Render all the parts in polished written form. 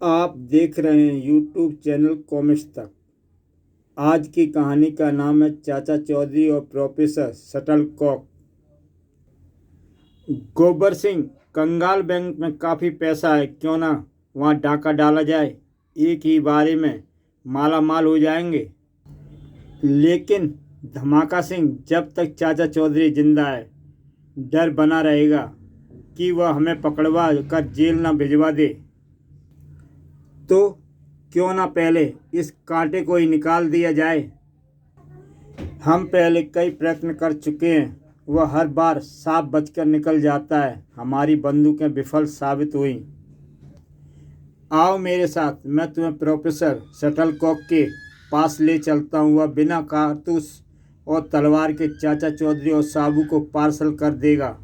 आप देख रहे हैं यूट्यूब चैनल कॉमिक्स तक। आज की कहानी का नाम है चाचा चौधरी और प्रोफेसर शटलकॉक। गोबर सिंह, कंगाल बैंक में काफ़ी पैसा है, क्यों ना वहाँ डाका डाला जाए। एक ही बारे में माला माल हो जाएंगे। लेकिन धमाका सिंह, जब तक चाचा चौधरी जिंदा है डर बना रहेगा कि वह हमें पकड़वा कर जेल ना भिजवा दे। तो क्यों ना पहले इस कांटे को ही निकाल दिया जाए। हम पहले कई प्रयत्न कर चुके हैं, वह हर बार सांप बचकर निकल जाता है। हमारी बंदूकें विफल साबित हुई। आओ मेरे साथ, मैं तुम्हें प्रोफेसर शटलकॉक के पास ले चलता हूँ। वह बिना कारतूस और तलवार के चाचा चौधरी और साबू को पार्सल कर देगा।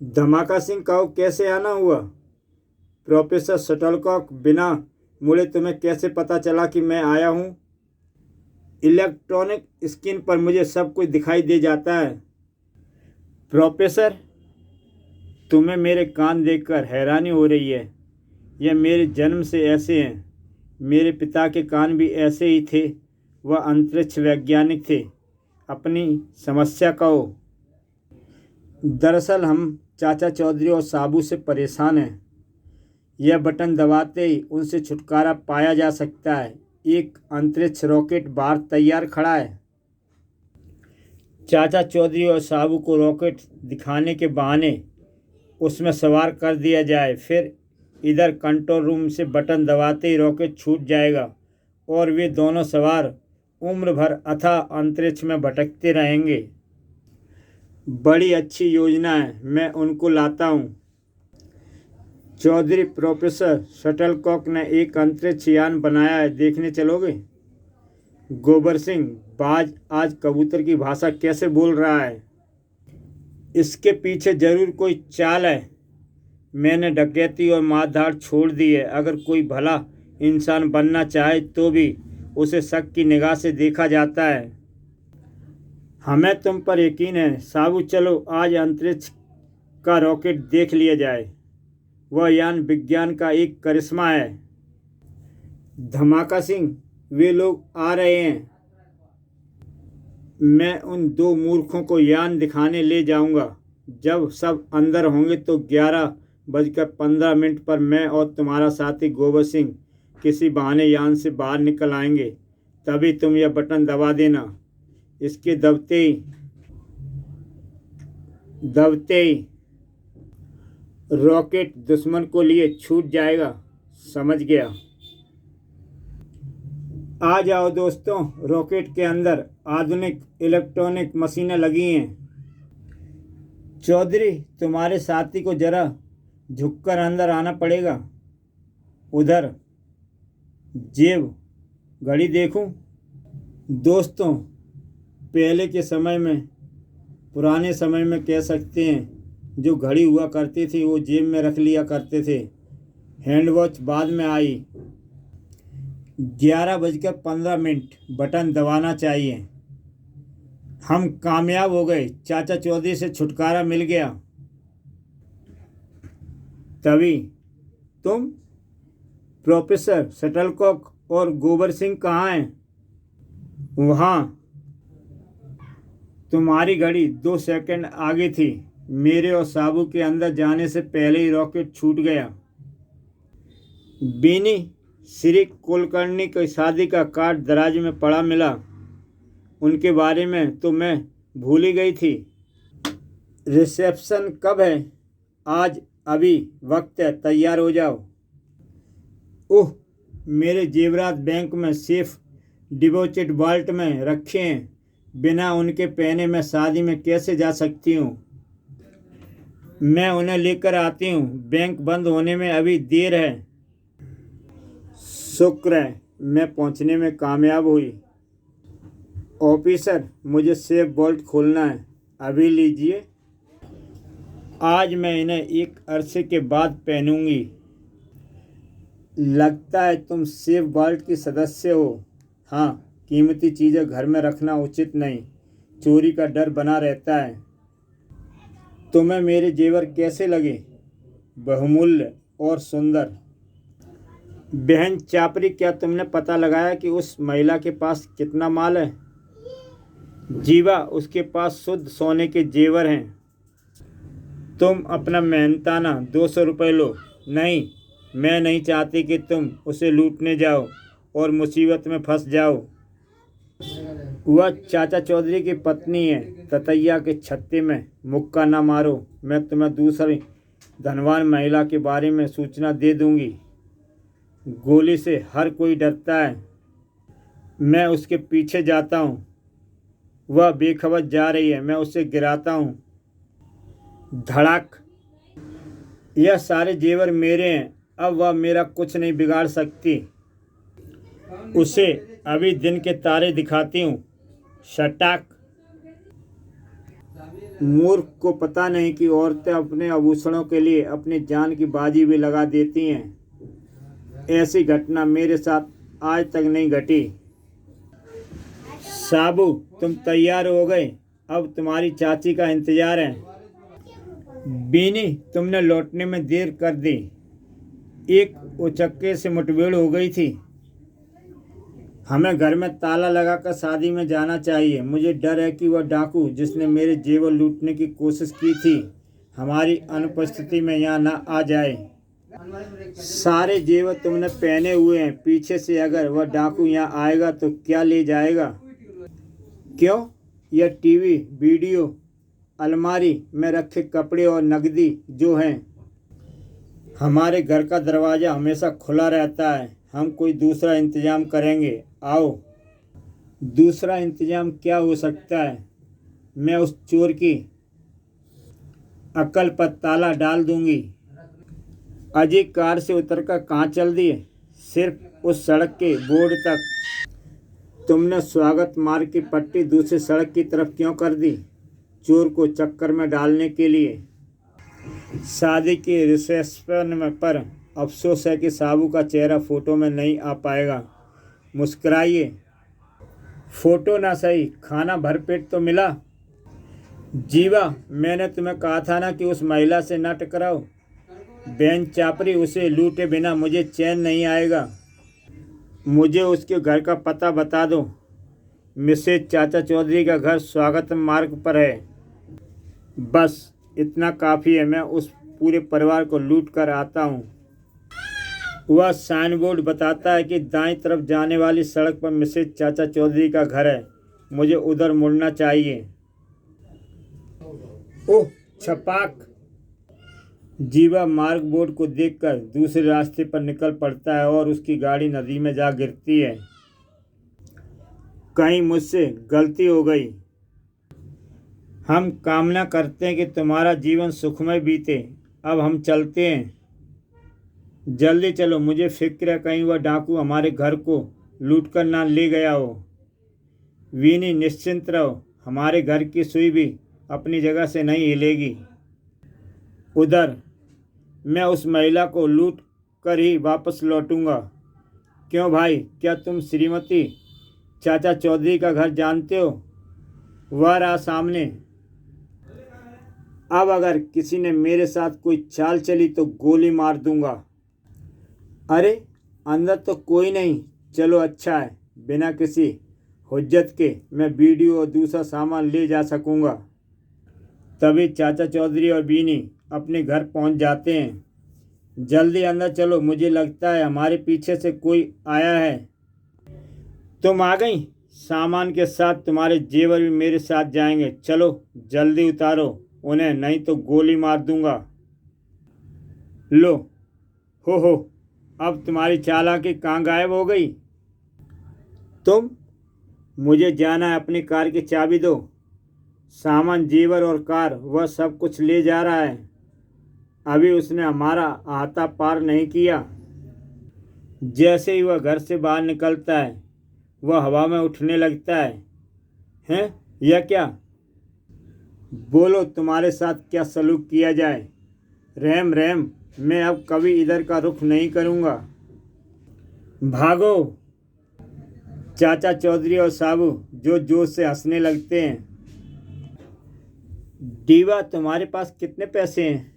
धमाका सिंह, कहो कैसे आना हुआ? प्रोफेसर शटलकॉक, बिना मुड़े तुम्हें कैसे पता चला कि मैं आया हूँ? इलेक्ट्रॉनिक स्क्रीन पर मुझे सब कुछ दिखाई दे जाता है। प्रोफेसर, तुम्हें मेरे कान देखकर हैरानी हो रही है। यह मेरे जन्म से ऐसे हैं। मेरे पिता के कान भी ऐसे ही थे। वह अंतरिक्ष वैज्ञानिक थे। अपनी समस्या कहो। दरअसल हम चाचा चौधरी और साबू से परेशान हैं। यह बटन दबाते ही उनसे छुटकारा पाया जा सकता है। एक अंतरिक्ष रॉकेट बाहर तैयार खड़ा है। चाचा चौधरी और साबू को रॉकेट दिखाने के बहाने उसमें सवार कर दिया जाए। फिर इधर कंट्रोल रूम से बटन दबाते ही रॉकेट छूट जाएगा और वे दोनों सवार उम्र भर अथाह अंतरिक्ष में भटकते रहेंगे। बड़ी अच्छी योजना है, मैं उनको लाता हूँ। चौधरी, प्रोफेसर शटलकॉक ने एक अंतरिक्ष यान बनाया है, देखने चलोगे? गोबर सिंह, बाज आज कबूतर की भाषा कैसे बोल रहा है? इसके पीछे जरूर कोई चाल है। मैंने डकैती और मारधाड़ छोड़ दी है। अगर कोई भला इंसान बनना चाहे तो भी उसे शक की निगाह से देखा जाता है। हमें तुम पर यकीन है। साबू, चलो आज अंतरिक्ष का रॉकेट देख लिया जाए। वह यान विज्ञान का एक करिश्मा है। धमाका सिंह, वे लोग आ रहे हैं। मैं उन दो मूर्खों को यान दिखाने ले जाऊंगा। जब सब अंदर होंगे तो 11:15 पर मैं और तुम्हारा साथी गोबर सिंह किसी बहाने यान से बाहर निकल आएंगे। तभी तुम यह बटन दबा देना। इसके दबते ही रॉकेट दुश्मन को लिए छूट जाएगा। समझ गया? आ जाओ दोस्तों, रॉकेट के अंदर आधुनिक इलेक्ट्रॉनिक मशीनें लगी हैं। चौधरी, तुम्हारे साथी को जरा झुककर अंदर आना पड़ेगा। उधर जेब घड़ी देखूं? दोस्तों, पहले के समय में, पुराने समय में कह सकते हैं, जो घड़ी हुआ करती थी वो जेब में रख लिया करते थे। हैंड वॉच बाद में आई। 11:15 बटन दबाना चाहिए। हम कामयाब हो गए। चाचा चौधरी से छुटकारा मिल गया। तभी तुम, प्रोफेसर शटलकॉक और गोबर सिंह कहाँ हैं? वहाँ तुम्हारी घड़ी 2 सेकंड आगे थी। मेरे और साबू के अंदर जाने से पहले ही रॉकेट छूट गया। बीनी, श्री कुलकर्णी की शादी का कार्ड दराज में पड़ा मिला। उनके बारे में तो मैं भूल ही गई थी। रिसेप्शन कब है? आज, अभी वक्त है, तैयार हो जाओ। ओह, मेरे जेवरात बैंक में सेफ डिपॉजिट वॉल्ट में रखे हैं। बिना उनके पहने मैं शादी में कैसे जा सकती हूँ? मैं उन्हें लेकर आती हूँ। बैंक बंद होने में अभी देर है। शुक्र है मैं पहुँचने में कामयाब हुई। ऑफिसर, मुझे सेफ वॉल्ट खोलना है। अभी लीजिए। आज मैं इन्हें एक अरसे के बाद पहनूंगी। लगता है तुम सेफ वॉल्ट की सदस्य हो। हाँ, कीमती चीज़ें घर में रखना उचित नहीं, चोरी का डर बना रहता है। तुम्हें मेरे जेवर कैसे लगे? बहुमूल्य और सुंदर। बहन चापरी, क्या तुमने पता लगाया कि उस महिला के पास कितना माल है? जीवा, उसके पास शुद्ध सोने के जेवर हैं। तुम अपना मेहनताना 200 रुपये लो। नहीं, मैं नहीं चाहती कि तुम उसे लूटने जाओ और मुसीबत में फंस जाओ। वह चाचा चौधरी की पत्नी है। ततैया के छत्ते में मुक्का ना मारो। मैं तुम्हें दूसरी धनवान महिला के बारे में सूचना दे दूंगी। गोली से हर कोई डरता है। मैं उसके पीछे जाता हूँ। वह बेखबर जा रही है, मैं उसे गिराता हूँ। धड़ाक। यह सारे जेवर मेरे हैं। अब वह मेरा कुछ नहीं बिगाड़ सकती। उसे अभी दिन के तारे दिखाती हूँ। शटाक। मूर्ख को पता नहीं कि औरतें अपने आभूषणों के लिए अपनी जान की बाजी भी लगा देती हैं। ऐसी घटना मेरे साथ आज तक नहीं घटी। साबू, तुम तैयार हो गए? अब तुम्हारी चाची का इंतजार है। बीनी, तुमने लौटने में देर कर दी। एक उचक्के से मुठभेड़ हो गई थी। हमें घर में ताला लगाकर शादी में जाना चाहिए। मुझे डर है कि वह डाकू जिसने मेरे जेवर लूटने की कोशिश की थी हमारी अनुपस्थिति में यहाँ ना आ जाए। सारे जेवर तुमने पहने हुए हैं। पीछे से अगर वह डाकू यहाँ आएगा तो क्या ले जाएगा? क्यों? यह टीवी, वीडियो, अलमारी में रखे कपड़े और नकदी जो हैं। हमारे घर का दरवाज़ा हमेशा खुला रहता है। हम कोई दूसरा इंतज़ाम करेंगे। आओ। दूसरा इंतज़ाम क्या हो सकता है? मैं उस चोर की अकल पर ताला डाल दूंगी। अजय कार से उतरकर कहाँ चल दिए? सिर्फ उस सड़क के बोर्ड तक। तुमने स्वागत मार्ग की पट्टी दूसरी सड़क की तरफ क्यों कर दी? चोर को चक्कर में डालने के लिए। शादी के रिसेप्शन पर अफसोस है कि साबू का चेहरा फोटो में नहीं आ पाएगा। मुस्कुराइए। फोटो ना सही, खाना भरपेट तो मिला। जीवा, मैंने तुम्हें कहा था ना कि उस महिला से न टकराओ। बहन चापरी, उसे लूटे बिना मुझे चैन नहीं आएगा। मुझे उसके घर का पता बता दो। मिसेज चाचा चौधरी का घर स्वागत मार्ग पर है। बस इतना काफ़ी है। मैं उस पूरे परिवार को लूट कर आता हूँ। वह साइन बोर्ड बताता है कि दाईं तरफ जाने वाली सड़क पर मिसेज चाचा चौधरी का घर है। मुझे उधर मुड़ना चाहिए। ओह छपाक। जीवा मार्ग बोर्ड को देखकर दूसरे रास्ते पर निकल पड़ता है और उसकी गाड़ी नदी में जा गिरती है। कहीं मुझसे गलती हो गई। हम कामना करते हैं कि तुम्हारा जीवन सुखमय बीते। अब हम चलते हैं। जल्दी चलो, मुझे फिक्र है कहीं वह डाकू हमारे घर को लूट कर ना ले गया हो। वीनी, निश्चिंत रहो। हमारे घर की सुई भी अपनी जगह से नहीं हिलेगी। उधर मैं उस महिला को लूट कर ही वापस लौटूंगा। क्यों भाई, क्या तुम श्रीमती चाचा चौधरी का घर जानते हो? वह रहा सामने। अब अगर किसी ने मेरे साथ कोई चाल चली तो गोली मार दूंगा। अरे, अंदर तो कोई नहीं। चलो अच्छा है, बिना किसी हुज्जत के मैं वीडियो और दूसरा सामान ले जा सकूंगा। तभी चाचा चौधरी और बीनी अपने घर पहुंच जाते हैं। जल्दी अंदर चलो, मुझे लगता है हमारे पीछे से कोई आया है। तुम आ गई? सामान के साथ तुम्हारे जेवर भी मेरे साथ जाएंगे। चलो जल्दी उतारो उन्हें, नहीं तो गोली मार दूंगा। लो, हो, अब तुम्हारी चालाकी कहाँ गायब हो गई? तुम, मुझे जाना है। अपनी कार की चाबी दो। सामान, जेवर और कार, वह सब कुछ ले जा रहा है। अभी उसने हमारा अहाता पार नहीं किया। जैसे ही वह घर से बाहर निकलता है वह हवा में उठने लगता है। हैं? यह क्या? बोलो, तुम्हारे साथ क्या सलूक किया जाए? रहम रहम, मैं अब कभी इधर का रुख नहीं करूँगा। भागो। चाचा चौधरी और साबू जो जोश से हंसने लगते हैं। डीवा, तुम्हारे पास कितने पैसे हैं?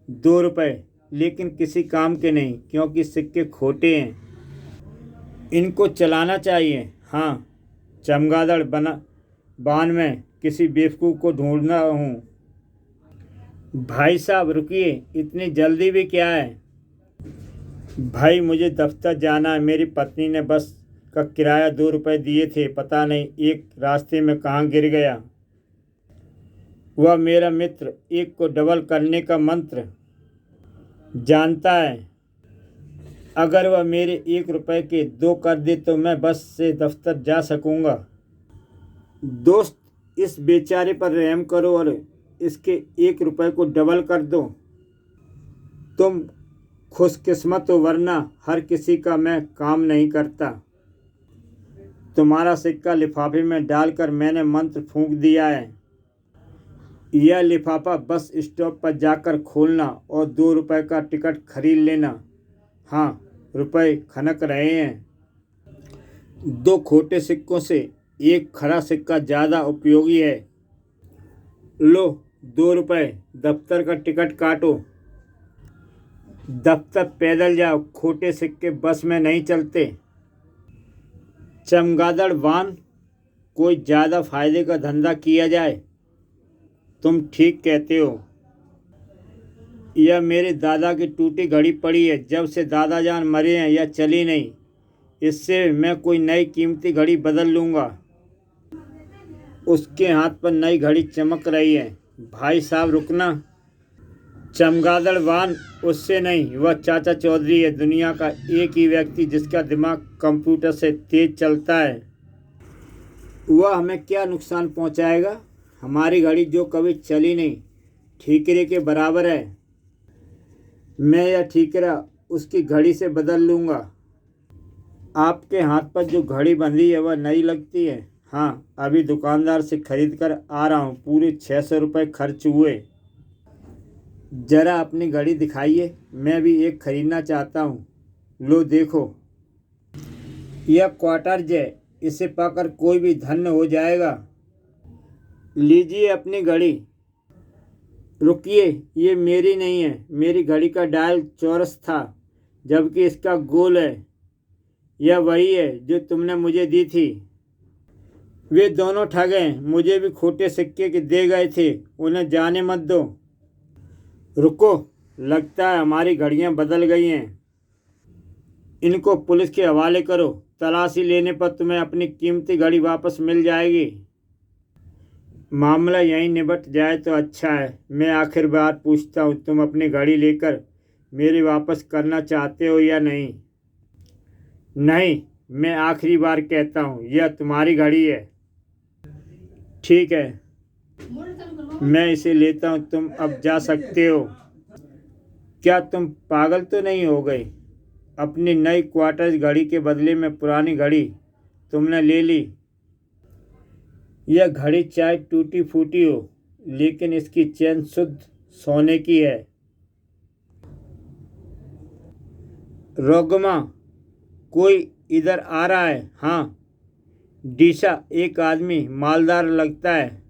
2 रुपये। लेकिन किसी काम के नहीं, क्योंकि सिक्के खोटे हैं। इनको चलाना चाहिए। हाँ, चमगादड़ बना बान में किसी बेवकूफ़ को ढूंढना हूँ। भाई साहब रुकिए, इतनी जल्दी भी क्या है? भाई मुझे दफ्तर जाना है। मेरी पत्नी ने बस का किराया 2 रुपए दिए थे, पता नहीं एक रास्ते में कहाँ गिर गया। वह मेरा मित्र एक को डबल करने का मंत्र जानता है। अगर वह मेरे 1 रुपए के 2 कर दे तो मैं बस से दफ्तर जा सकूंगा। दोस्त, इस बेचारे पर रहम करो और इसके 1 रुपए को डबल कर दो। तुम खुशकिस्मत हो, वरना हर किसी का मैं काम नहीं करता। तुम्हारा सिक्का लिफाफे में डालकर मैंने मंत्र फूंक दिया है। यह लिफाफा बस स्टॉप पर जाकर खोलना और 2 रुपए का टिकट खरीद लेना। हाँ, रुपए खनक रहे हैं। 2 खोटे सिक्कों से एक खरा सिक्का ज़्यादा उपयोगी है। लो 2 रुपए, दफ्तर का टिकट काटो। दफ्तर पैदल जाओ, खोटे सिक्के बस में नहीं चलते। चमगादड़ वान, कोई ज़्यादा फायदे का धंधा किया जाए। तुम ठीक कहते हो। यह मेरे दादा की टूटी घड़ी पड़ी है। जब से दादा जान मरे हैं यह चली नहीं। इससे मैं कोई नई कीमती घड़ी बदल लूँगा। उसके हाथ पर नई घड़ी चमक रही है। भाई साहब रुकना। चमगादड़ वान, उससे नहीं, वह चाचा चौधरी है, दुनिया का एक ही व्यक्ति जिसका दिमाग कंप्यूटर से तेज चलता है। वह हमें क्या नुकसान पहुंचाएगा? हमारी घड़ी जो कभी चली नहीं, ठीकरे के बराबर है। मैं यह ठीकरा उसकी घड़ी से बदल लूँगा। आपके हाथ पर जो घड़ी बंधी है वह नई लगती है। हाँ, अभी दुकानदार से खरीद कर आ रहा हूँ। पूरे 600 रुपये खर्च हुए। ज़रा अपनी घड़ी दिखाइए, मैं भी एक खरीदना चाहता हूँ। लो देखो, यह क्वार्टर्ज है, इसे पाकर कोई भी धन्य हो जाएगा। लीजिए अपनी घड़ी। रुकिए, ये मेरी नहीं है। मेरी घड़ी का डायल चौरस था, जबकि इसका गोल है। यह वही है जो तुमने मुझे दी थी। वे दोनों ठग हैं, मुझे भी खोटे सिक्के के दे गए थे। उन्हें जाने मत दो। रुको, लगता है हमारी घड़ियां बदल गई हैं। इनको पुलिस के हवाले करो। तलाशी लेने पर तुम्हें अपनी कीमती घड़ी वापस मिल जाएगी। मामला यहीं निपट जाए तो अच्छा है। मैं आखिर बार पूछता हूँ, तुम अपनी घड़ी लेकर मेरी वापस करना चाहते हो या नहीं? नहीं, मैं आखिरी बार कहता हूँ, यह तुम्हारी घड़ी है। ठीक है, मैं इसे लेता हूँ। तुम अब जा सकते हो। क्या तुम पागल तो नहीं हो गए? अपनी नई क्वार्टर्स घड़ी के बदले में पुरानी घड़ी तुमने ले ली। यह घड़ी चाहे टूटी फूटी हो, लेकिन इसकी चेन शुद्ध सोने की है। रोगमा, कोई इधर आ रहा है? हाँ, डीसा, एक आदमी मालदार लगता है।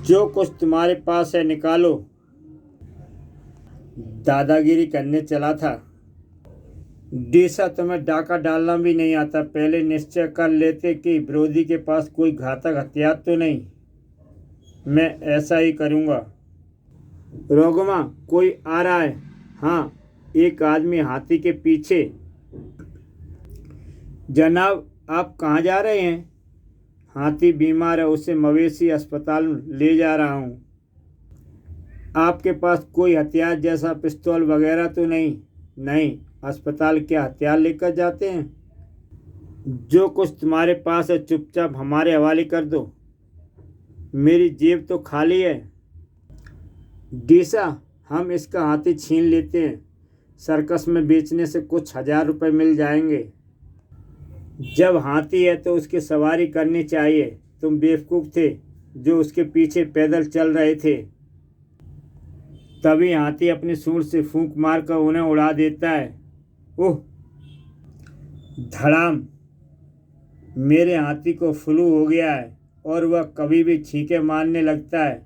जो कुछ तुम्हारे पास है निकालो। दादागिरी करने चला था। डीसा, तुम्हें डाका डालना भी नहीं आता। पहले निश्चय कर लेते कि विरोधी के पास कोई घातक हथियार तो नहीं। मैं ऐसा ही करूँगा। रोगमा, कोई आ रहा है? हाँ, एक आदमी हाथी के पीछे। जनाब, आप कहाँ जा रहे हैं? हाथी बीमार है, उसे मवेशी अस्पताल ले जा रहा हूँ। आपके पास कोई हथियार जैसा पिस्तौल वगैरह तो नहीं? नहीं, अस्पताल क्या हथियार लेकर जाते हैं? जो कुछ तुम्हारे पास है चुपचाप हमारे हवाले कर दो। मेरी जेब तो खाली है। डीसा, हम इसका हाथी छीन लेते हैं। सर्कस में बेचने से कुछ 1000 रुपये मिल जाएंगे। जब हाथी है तो उसकी सवारी करनी चाहिए। तुम बेवकूफ़ थे जो उसके पीछे पैदल चल रहे थे। तभी हाथी अपनी सूंड से फूंक मारकर उन्हें उड़ा देता है। ओह, धड़ाम! मेरे हाथी को फ्लू हो गया है और वह कभी भी छींके मारने लगता है,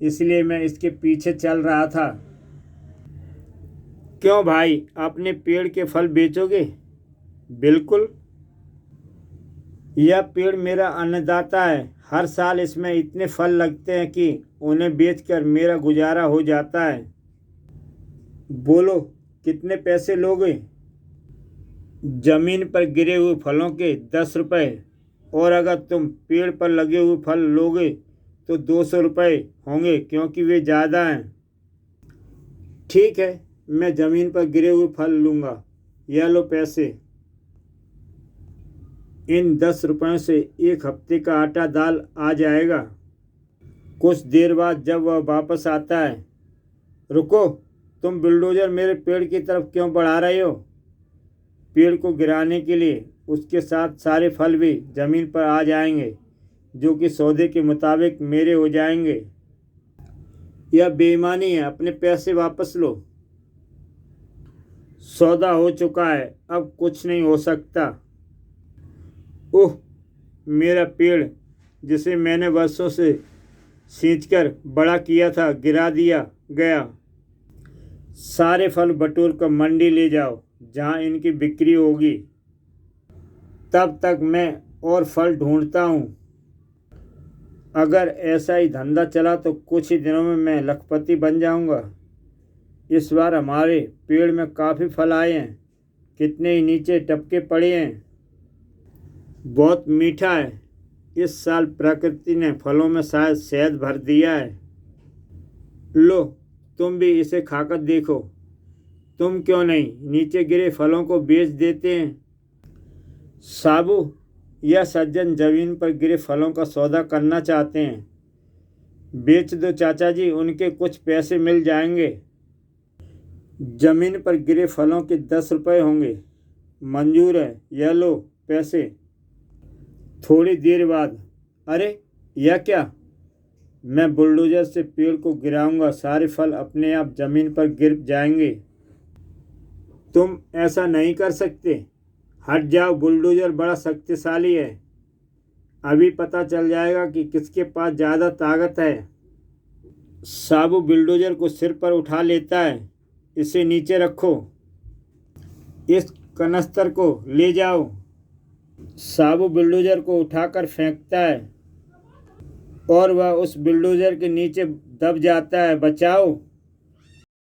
इसलिए मैं इसके पीछे चल रहा था। क्यों भाई, अपने पेड़ के फल बेचोगे? बिल्कुल। यह पेड़ मेरा अन्नदाता है। हर साल इसमें इतने फल लगते हैं कि उन्हें बेचकर मेरा गुजारा हो जाता है। बोलो, कितने पैसे लोगे? जमीन पर गिरे हुए फलों के 10 रुपए, और अगर तुम पेड़ पर लगे हुए फल लोगे तो 200 रुपये होंगे, क्योंकि वे ज़्यादा हैं। ठीक है, मैं ज़मीन पर गिरे हुए फल लूँगा। यह लो पैसे। इन 10 रुपयों से एक हफ्ते का आटा दाल आ जाएगा। कुछ देर बाद जब वह वापस आता है, रुको, तुम बुलडोज़र मेरे पेड़ की तरफ क्यों बढ़ा रहे हो? पेड़ को गिराने के लिए उसके साथ सारे फल भी ज़मीन पर आ जाएंगे, जो कि सौदे के मुताबिक मेरे हो जाएंगे। यह बेईमानी है, अपने पैसे वापस लो। सौदा हो चुका है, अब कुछ नहीं हो सकता। ओह, मेरा पेड़ जिसे मैंने वर्षों से सींचकर बड़ा किया था, गिरा दिया गया। सारे फल बटोर कर मंडी ले जाओ, जहाँ इनकी बिक्री होगी। तब तक मैं और फल ढूंढता हूँ। अगर ऐसा ही धंधा चला तो कुछ ही दिनों में मैं लखपति बन जाऊँगा। इस बार हमारे पेड़ में काफ़ी फल आए हैं, कितने ही नीचे टपके पड़े हैं। बहुत मीठा है। इस साल प्रकृति ने फलों में शायद शहद भर दिया है। लो, तुम भी इसे खाकर देखो। तुम क्यों नहीं नीचे गिरे फलों को बेच देते हैं? साबू, यह सज्जन जमीन पर गिरे फलों का सौदा करना चाहते हैं। बेच दो चाचा जी, उनके कुछ पैसे मिल जाएंगे। जमीन पर गिरे फलों के 10 रुपये होंगे। मंजूर है, यह लो पैसे। थोड़ी देर बाद, अरे यह क्या? मैं बुलडोज़र से पेड़ को गिराऊंगा, सारे फल अपने आप जमीन पर गिर जाएंगे। तुम ऐसा नहीं कर सकते। हट जाओ, बुलडोज़र बड़ा शक्तिशाली है। अभी पता चल जाएगा कि किसके पास ज़्यादा ताकत है। साबू बुलडोज़र को सिर पर उठा लेता है। इसे नीचे रखो। इस कनस्तर को ले जाओ। साबू बुलडोज़र को उठाकर फेंकता है और वह उस बुलडोज़र के नीचे दब जाता है। बचाओ।